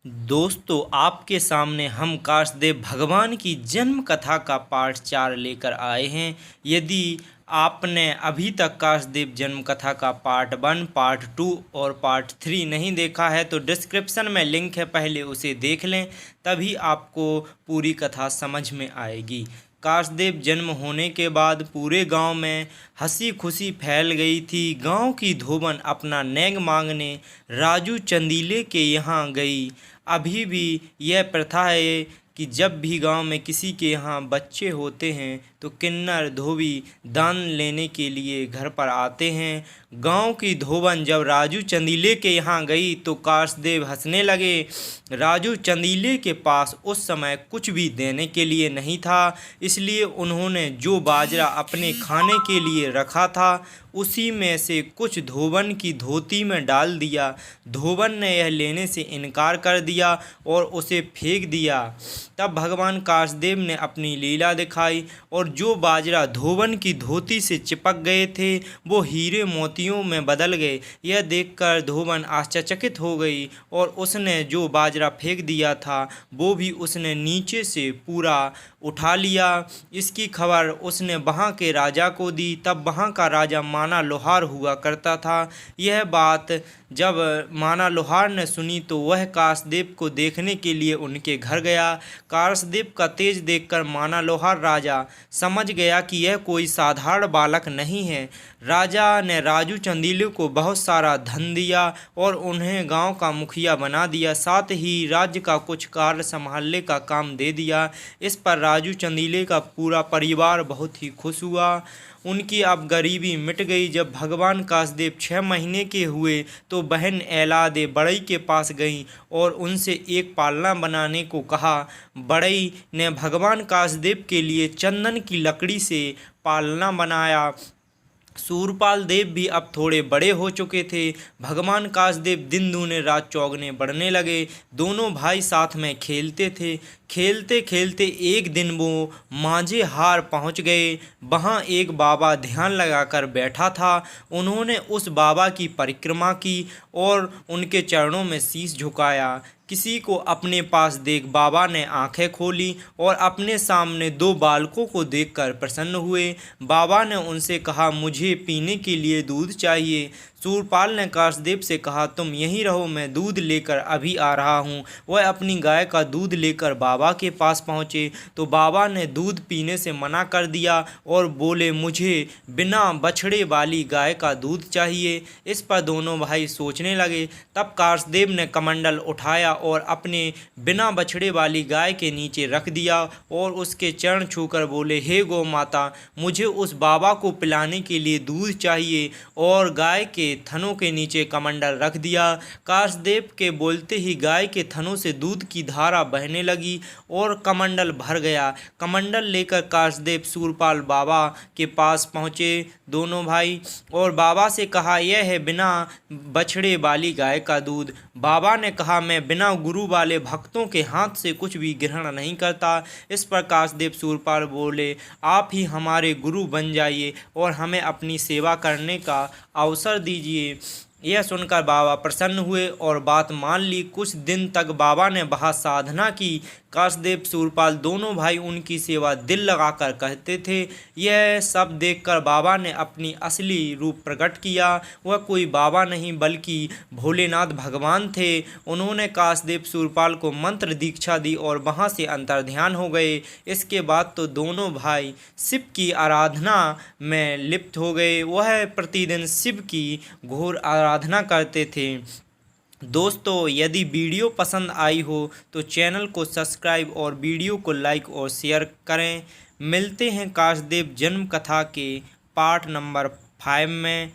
दोस्तों, आपके सामने हम काशदेव भगवान की जन्म कथा का पार्ट 4 लेकर आए हैं। यदि आपने अभी तक काशदेव जन्म कथा का पार्ट 1, पार्ट 2 और पार्ट 3 नहीं देखा है तो डिस्क्रिप्शन में लिंक है, पहले उसे देख लें, तभी आपको पूरी कथा समझ में आएगी। काशदेव जन्म होने के बाद पूरे गांव में हंसी खुशी फैल गई थी। गांव की धोबन अपना नेग मांगने राजू चंदीले के यहाँ गई। अभी भी यह प्रथा है कि जब भी गांव में किसी के यहाँ बच्चे होते हैं तो किन्नर धोबी दान लेने के लिए घर पर आते हैं। गांव की धोबन जब राजू चंदीले के यहाँ गई तो काशदेव हंसने लगे। राजू चंदीले के पास उस समय कुछ भी देने के लिए नहीं था, इसलिए उन्होंने जो बाजरा अपने खाने के लिए रखा था उसी में से कुछ धोबन की धोती में डाल दिया। धोबन ने यह लेने से इनकार कर दिया और उसे फेंक दिया। तब भगवान काशदेव ने अपनी लीला दिखाई और जो बाजरा धोबन की धोती से चिपक गए थे वो हीरे मोतियों में बदल गए। यह देखकर धोबन आश्चर्यचकित हो गई और उसने जो बाजरा फेंक दिया था वो भी उसने नीचे से पूरा उठा लिया। इसकी खबर उसने वहाँ के राजा को दी। तब वहाँ का राजा माना लोहार हुआ करता था। यह बात जब माना लोहार ने सुनी तो वह काशदेव को देखने के लिए उनके घर गया। काशदेव का तेज देखकर माना लोहार राजा समझ गया कि यह कोई साधारण बालक नहीं है। राजा ने राजू चंदीले को बहुत सारा धन दिया और उन्हें गांव का मुखिया बना दिया, साथ ही राज्य का कुछ कार्य संभालने का काम दे दिया। इस पर राजू चंदीले का पूरा परिवार बहुत ही खुश हुआ। उनकी अब गरीबी मिट गई। जब भगवान काशदेव 6 महीने के हुए तो बहन एलादे बड़ई के पास गई और उनसे एक पालना बनाने को कहा। बड़ई ने भगवान काशदेव के लिए चंदन की लकड़ी से पालना बनाया। सूरपाल देव भी अब थोड़े बड़े हो चुके थे। भगवान काशदेव दिन दूने रात चौगने बढ़ने लगे। दोनों भाई साथ में खेलते थे। खेलते खेलते एक दिन वो माझे हार पहुंच गए। वहां एक बाबा ध्यान लगाकर बैठा था। उन्होंने उस बाबा की परिक्रमा की और उनके चरणों में शीश झुकाया। किसी को अपने पास देख बाबा ने आंखें खोली और अपने सामने 2 बालकों को देखकर प्रसन्न हुए। बाबा ने उनसे कहा, मुझे पीने के लिए दूध चाहिए। सूरपाल ने काशदेव से कहा, तुम यहीं रहो, मैं दूध लेकर अभी आ रहा हूँ। वह अपनी गाय का दूध लेकर बाबा के पास पहुँचे तो बाबा ने दूध पीने से मना कर दिया और बोले, मुझे बिना बछड़े वाली गाय का दूध चाहिए। इस पर दोनों भाई सोचने लगे। तब काशदेव ने कमंडल उठाया और अपने बिना बछड़े वाली गाय के नीचे रख दिया और उसके चरण छूकर बोले, हे गौ माता, मुझे उस बाबा को पिलाने के लिए दूध चाहिए, और गाय के थनों के नीचे कमंडल रख दिया। काशदेव के बोलते ही गाय के थनों से दूध की धारा बहने लगी और कमंडल भर गया। कमंडल लेकर काशदेव सूरपाल बाबा के पास पहुँचे दोनों भाई और बाबा से कहा, यह है बिना बछड़े वाली गाय का दूध। बाबा ने कहा, मैं बिना गुरु वाले भक्तों के हाथ से कुछ भी ग्रहण नहीं करता। इस पर काशदेव सूरपाल बोले, आप ही हमारे गुरु बन जाइए और हमें अपनी सेवा करने का अवसर दीजिए। यह सुनकर बाबा प्रसन्न हुए और बात मान ली। कुछ दिन तक बाबा ने बहुत साधना की। काशदेव सूरपाल दोनों भाई उनकी सेवा दिल लगाकर करते थे। यह सब देखकर बाबा ने अपनी असली रूप प्रकट किया। वह कोई बाबा नहीं बल्कि भोलेनाथ भगवान थे। उन्होंने काशदेव सूरपाल को मंत्र दीक्षा दी और वहाँ से अंतर्ध्यान हो गए। इसके बाद तो दोनों भाई शिव की आराधना में लिप्त हो गए। वह प्रतिदिन शिव की घोर आराधना करते थे। दोस्तों, यदि वीडियो पसंद आई हो तो चैनल को सब्सक्राइब और वीडियो को लाइक और शेयर करें। मिलते हैं काशदेव जन्म कथा के पार्ट नंबर 5 में।